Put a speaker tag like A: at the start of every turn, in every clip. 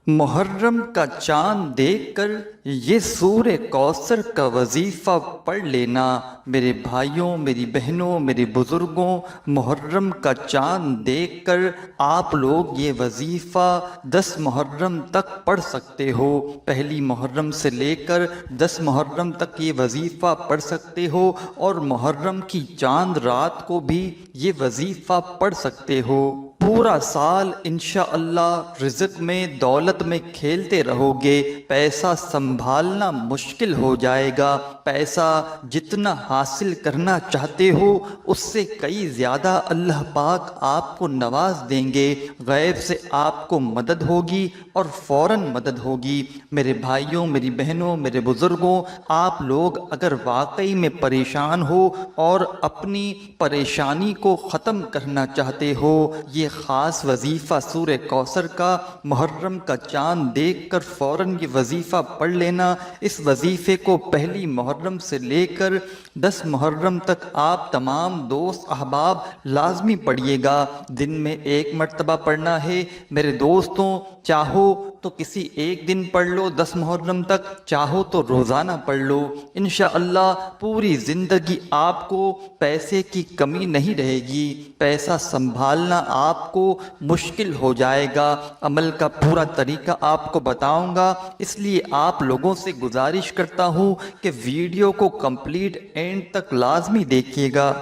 A: محرم کا چاند دیکھ کر یہ سورہ کوثر کا وظیفہ پڑھ لینا۔ میرے بھائیوں، میری بہنوں، میرے بزرگوں، محرم کا چاند دیکھ کر آپ لوگ یہ وظیفہ 10 محرم تک پڑھ سکتے ہو۔ پہلی محرم سے لے کر 10 محرم تک یہ وظیفہ پڑھ سکتے ہو، اور محرم کی چاند رات کو بھی یہ وظیفہ پڑھ سکتے ہو۔ پورا سال انشاءاللہ رزق میں، دولت میں کھیلتے رہو گے، پیسہ سنبھالنا مشکل ہو جائے گا۔ پیسہ جتنا حاصل کرنا چاہتے ہو اس سے کئی زیادہ اللہ پاک آپ کو نواز دیں گے۔ غیب سے آپ کو مدد ہوگی اور فوراً مدد ہوگی۔ میرے بھائیوں، میری بہنوں، میرے بزرگوں، آپ لوگ اگر واقعی میں پریشان ہو اور اپنی پریشانی کو ختم کرنا چاہتے ہو، یہ خاص وظیفہ سورہ کوثر کا محرم کا چاند دیکھ کر فوراً یہ وظیفہ پڑھ لینا۔ اس وظیفے کو پہلی محرم سے لے کر 10 محرم تک آپ تمام دوست احباب لازمی پڑھیے گا۔ دن میں 1 مرتبہ پڑھنا ہے۔ میرے دوستوں، چاہو تو کسی ایک دن پڑھ لو 10 محرم تک، چاہو تو روزانہ پڑھ لو۔ انشاءاللہ پوری زندگی آپ کو پیسے کی کمی نہیں رہے گی، پیسہ سنبھالنا آپ کو مشکل ہو جائے گا۔ عمل کا پورا طریقہ آپ کو بتاؤں گا، اس لیے آپ لوگوں سے گزارش کرتا ہوں کہ ویڈیو کو کمپلیٹ اینڈ تک لازمی دیکھیے گا۔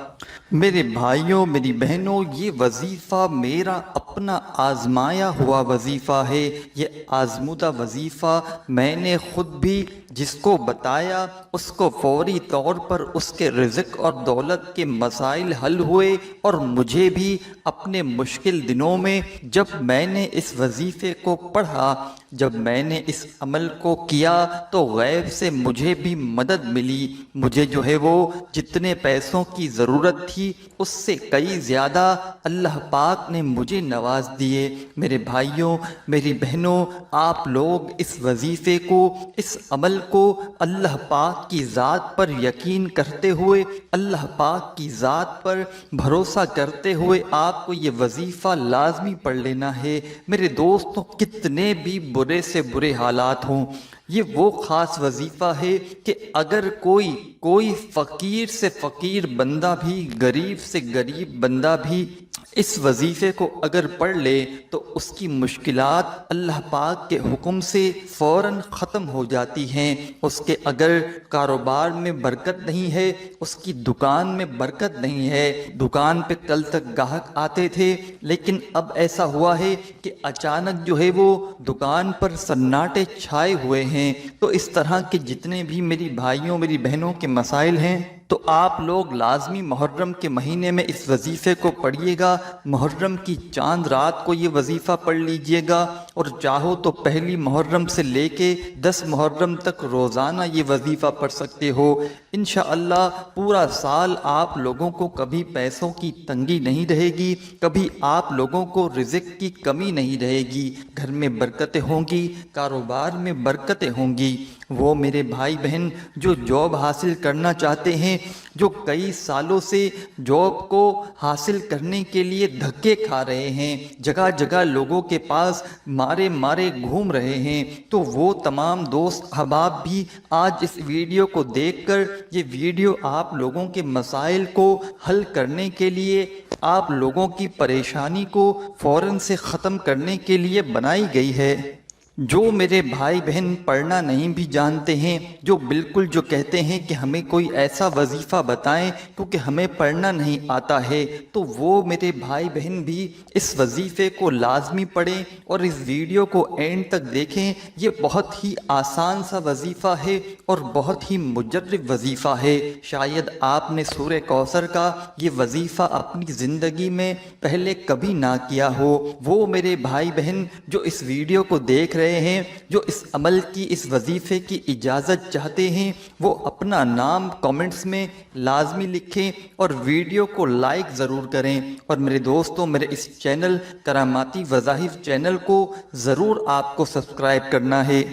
A: میرے بھائیوں، میری بہنوں، یہ وظیفہ میرا اپنا آزمایا ہوا وظیفہ ہے۔ یہ آزمودہ وظیفہ میں نے خود بھی جس کو بتایا اس کو فوری طور پر اس کے رزق اور دولت کے مسائل حل ہوئے، اور مجھے بھی اپنے مشکل دنوں میں جب میں نے اس وظیفے کو پڑھا، جب میں نے اس عمل کو کیا تو غیب سے مجھے بھی مدد ملی۔ مجھے جو ہے وہ جتنے پیسوں کی ضرورت تھی اس سے کئی زیادہ اللہ پاک نے مجھے نواز دیے۔ میرے بھائیوں، میری بہنوں، آپ لوگ اس وظیفے کو، اس عمل کو اللہ پاک کی ذات پر یقین کرتے ہوئے، اللہ پاک کی ذات پر بھروسہ کرتے ہوئے آپ کو یہ وظیفہ لازمی پڑھ لینا ہے۔ میرے دوستوں، کتنے بھی برے سے برے حالات ہوں، یہ وہ خاص وظیفہ ہے کہ اگر کوئی فقیر سے فقیر بندہ بھی، غریب سے غریب بندہ بھی اس وظیفے کو اگر پڑھ لے تو اس کی مشکلات اللہ پاک کے حکم سے فوراً ختم ہو جاتی ہیں۔ اس کے اگر کاروبار میں برکت نہیں ہے، اس کی دکان میں برکت نہیں ہے، دکان پہ کل تک گاہک آتے تھے لیکن اب ایسا ہوا ہے کہ اچانک جو ہے وہ دکان پر سناٹے چھائے ہوئے ہیں۔ تو اس طرح کے جتنے بھی میری بھائیوں، میری بہنوں کے مسائل ہیں، تو آپ لوگ لازمی محرم کے مہینے میں اس وظیفے کو پڑھیے گا۔ محرم کی چاند رات کو یہ وظیفہ پڑھ لیجئے گا، اور چاہو تو پہلی محرم سے لے کے 10 محرم تک روزانہ یہ وظیفہ پڑھ سکتے ہو۔ انشاءاللہ پورا سال آپ لوگوں کو کبھی پیسوں کی تنگی نہیں رہے گی، کبھی آپ لوگوں کو رزق کی کمی نہیں رہے گی، گھر میں برکتیں ہوں گی، کاروبار میں برکتیں ہوں گی۔ وہ میرے بھائی بہن جو جاب حاصل کرنا چاہتے ہیں، جو کئی سالوں سے جاب کو حاصل کرنے کے لیے دھکے کھا رہے ہیں، جگہ جگہ لوگوں کے پاس مارے گھوم رہے ہیں، تو وہ تمام دوست احباب بھی آج اس ویڈیو کو دیکھ کر، یہ ویڈیو آپ لوگوں کے مسائل کو حل کرنے کے لیے، آپ لوگوں کی پریشانی کو فوراً سے ختم کرنے کے لیے بنائی گئی ہے۔ جو میرے بھائی بہن پڑھنا نہیں بھی جانتے ہیں، جو بالکل جو کہتے ہیں کہ ہمیں کوئی ایسا وظیفہ بتائیں کیونکہ ہمیں پڑھنا نہیں آتا ہے، تو وہ میرے بھائی بہن بھی اس وظیفے کو لازمی پڑھیں اور اس ویڈیو کو اینڈ تک دیکھیں۔ یہ بہت ہی آسان سا وظیفہ ہے اور بہت ہی مجرب وظیفہ ہے۔ شاید آپ نے سورہ کوثر کا یہ وظیفہ اپنی زندگی میں پہلے کبھی نہ کیا ہو۔ وہ میرے بھائی بہن جو اس ویڈیو کو دیکھ رہے ہیں، جو اس عمل کی، اس وظیفے کی اجازت چاہتے ہیں، وہ اپنا نام کامنٹس میں لازمی لکھیں اور ویڈیو کو لائک ضرور کریں۔ اور میرے دوستوں، میرے اس چینل کراماتی وظائف چینل کو ضرور آپ کو سبسکرائب کرنا ہے۔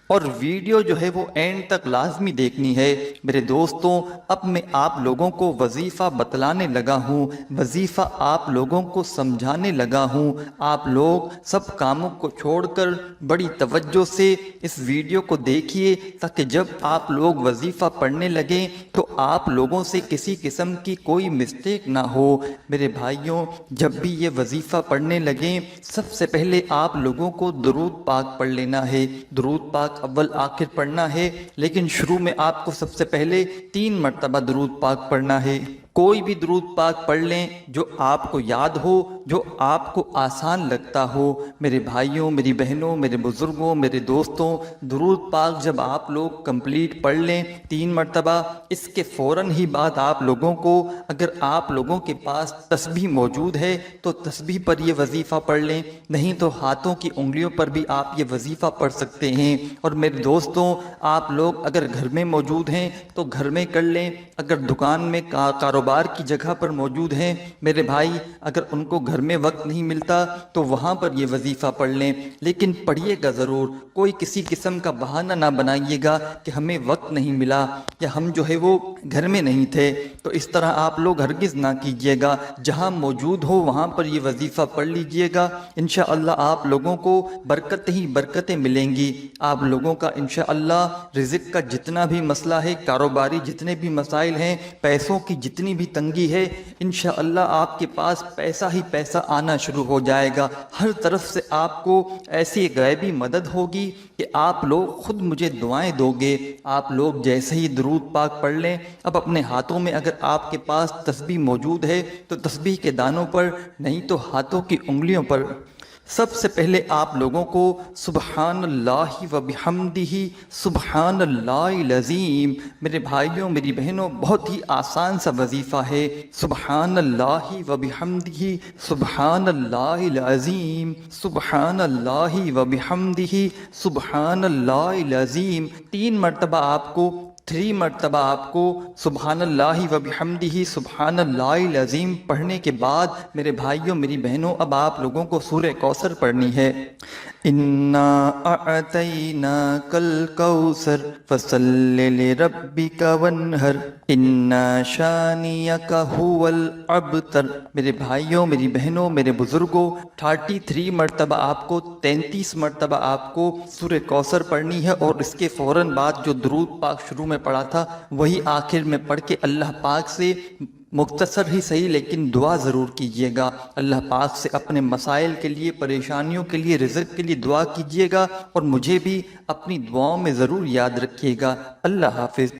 A: اور ویڈیو جو ہے وہ اینڈ تک لازمی دیکھنی ہے۔ میرے دوستوں، اب میں آپ لوگوں کو وظیفہ بتلانے لگا ہوں، وظیفہ آپ لوگوں کو سمجھانے لگا ہوں۔ آپ لوگ سب کاموں کو چھوڑ کر بڑی توجہ سے اس ویڈیو کو دیکھیے، تاکہ جب آپ لوگ وظیفہ پڑھنے لگیں تو آپ لوگوں سے کسی قسم کی کوئی مسٹیک نہ ہو۔ میرے بھائیوں، جب بھی یہ وظیفہ پڑھنے لگیں، سب سے پہلے آپ لوگوں کو درود پاک پڑھ لینا ہے۔ درود پاک اول آخر پڑھنا ہے، لیکن شروع میں آپ کو سب سے پہلے 3 مرتبہ درود پاک پڑھنا ہے۔ کوئی بھی درود پاک پڑھ لیں جو آپ کو یاد ہو، جو آپ کو آسان لگتا ہو۔ میرے بھائیوں، میری بہنوں، میرے بزرگوں، میرے دوستوں، درود پاک جب آپ لوگ کمپلیٹ پڑھ لیں 3 مرتبہ، اس کے فوراً ہی بعد آپ لوگوں کو، اگر آپ لوگوں کے پاس تسبیح موجود ہے تو تسبیح پر یہ وظیفہ پڑھ لیں، نہیں تو ہاتھوں کی انگلیوں پر بھی آپ یہ وظیفہ پڑھ سکتے ہیں۔ اور میرے دوستوں، آپ لوگ اگر گھر میں موجود ہیں تو گھر میں کر لیں، اگر دکان میں کاروبار کی جگہ پر موجود ہیں میرے بھائی، اگر ان کو گھر میں وقت نہیں ملتا تو وہاں پر یہ وظیفہ پڑھ لیں، لیکن پڑھیے گا ضرور۔ کوئی کسی قسم کا بہانہ نہ بنائیے گا کہ ہمیں وقت نہیں ملا یا ہم جو ہے وہ گھر میں نہیں تھے، تو اس طرح آپ لوگ ہرگز نہ کیجیے گا۔ جہاں موجود ہو وہاں پر یہ وظیفہ پڑھ لیجیے گا، انشاءاللہ آپ لوگوں کو برکت ہی برکتیں ملیں گی۔ آپ لوگوں کا انشاءاللہ رزق کا جتنا بھی مسئلہ ہے، کاروباری جتنے بھی مسائل ہیں، پیسوں کی جتنی بھی تنگی ہے، انشاءاللہ آپ کے پاس پیسہ ہی پیسہ آنا شروع ہو جائے گا۔ ہر طرف سے آپ کو ایسی غیبی مدد ہوگی کہ آپ لوگ خود مجھے دعائیں دو گے۔ آپ لوگ جیسے ہی درود پاک پڑھ لیں، اب اپنے ہاتھوں میں اگر آپ کے پاس تسبیح موجود ہے تو تسبیح کے دانوں پر، نہیں تو ہاتھوں کی انگلیوں پر سب سے پہلے آپ لوگوں کو سبحان اللہ و بحمدہ سبحان اللہ العظیم۔ میرے بھائیوں، میری بہنوں، بہت ہی آسان سا وظیفہ ہے۔ سبحان اللہ و بحمدہ سبحان اللہ العظیم، سبحان اللہ و بحمدہ سبحان اللہ العظیم۔ 3 مرتبہ آپ کو 3 مرتبہ آپ کو سبحان اللہ و بحمدہ سبحان اللہ العظیم پڑھنے کے بعد میرے بھائیوں، میری بہنوں، اب آپ لوگوں کو سورہ کوثر پڑھنی ہے۔ اِنَّا أَعْطَيْنَاكَ الْكَوْثَرَ فَصَلِّ لِرَبِّكَ وَانْحَرْ إِنَّ شَانِئَكَ هُوَ الْأَبْتَرُ۔ میرے بھائیوں، میری بہنوں، میرے بزرگوں، 33 مرتبہ آپ کو 33 مرتبہ آپ کو سورہ کوثر پڑھنی ہے، اور اس کے فوراً بعد جو درود پاک شروع میں پڑھا تھا وہی آخر میں پڑھ کے اللہ پاک سے مختصر ہی صحیح لیکن دعا ضرور کیجیے گا۔ اللہ پاک سے اپنے مسائل کے لیے، پریشانیوں کے لیے، رزق کے لیے دعا کیجیے گا، اور مجھے بھی اپنی دعاؤں میں ضرور یاد رکھیے گا۔ اللہ حافظ۔